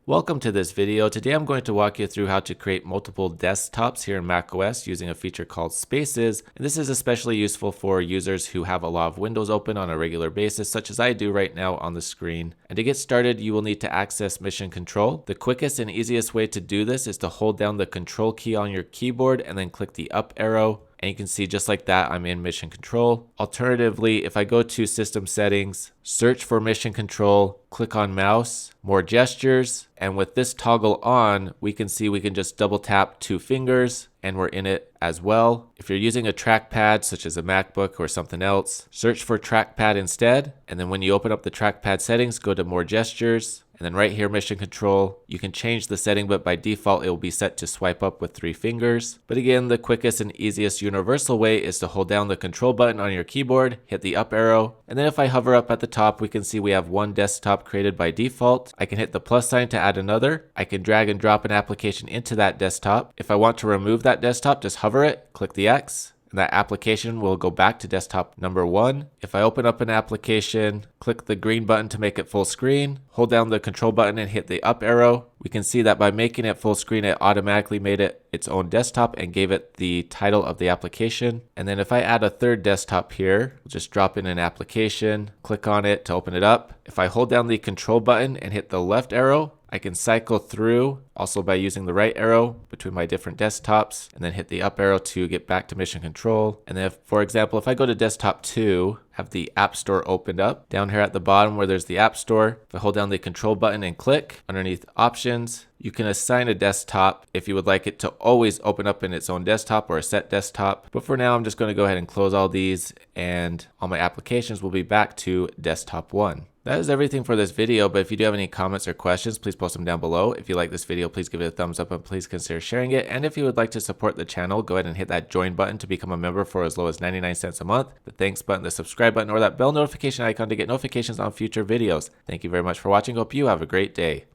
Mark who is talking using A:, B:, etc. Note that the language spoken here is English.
A: Welcome to this video. Today I'm going to walk you through how to create multiple desktops here in macOS using a feature called Spaces. And this is especially useful for users who have a lot of windows open on a regular basis, such as I do right now on the screen. And to get started, you will need to access Mission Control. The quickest and easiest way to do this is to hold down the Control key on your keyboard and then click the up arrow. And you can see just like that, I'm in Mission Control. Alternatively, if I go to System Settings, search for Mission Control, click on Mouse, More Gestures, and with this toggle on, we can see we can just double tap 2 fingers and we're in it as well. If you're using a trackpad such as a MacBook or something else, search for trackpad instead. And then when you open up the trackpad settings, go to More Gestures. And then right here, Mission Control, you can change the setting, but by default, it will be set to swipe up with 3 fingers. But again, the quickest and easiest universal way is to hold down the Control button on your keyboard, hit the up arrow, and then if I hover up at the top, we can see we have one desktop created by default. I can hit the plus sign to add another. I can drag and drop an application into that desktop. If I want to remove that desktop, just hover it, click the X. And that application will go back to desktop number 1. If I open up an application, click the green button to make it full screen, hold down the Control button and hit the up arrow. We can see that by making it full screen, it automatically made it its own desktop and gave it the title of the application. And then if I add a third desktop here, we'll just drop in an application, click on it to open it up. If I hold down the Control button and hit the left arrow, I can cycle through also by using the right arrow between my different desktops and then hit the up arrow to get back to Mission Control. And then if, for example, if I go to desktop 2, have the App Store opened up. Down here at the bottom where there's the App Store, if I hold down the Control button and click underneath Options, you can assign a desktop if you would like it to always open up in its own desktop or a set desktop. But for now, I'm just going to go ahead and close all these and all my applications will be back to desktop 1. That is everything for this video, but if you do have any comments or questions, please post them down below. If you like this video, please give it a thumbs up and please consider sharing it. And if you would like to support the channel, go ahead and hit that join button to become a member for as low as 99 cents a month, the thanks button, the subscribe button, or that bell notification icon to get notifications on future videos. Thank you very much for watching. Hope you have a great day.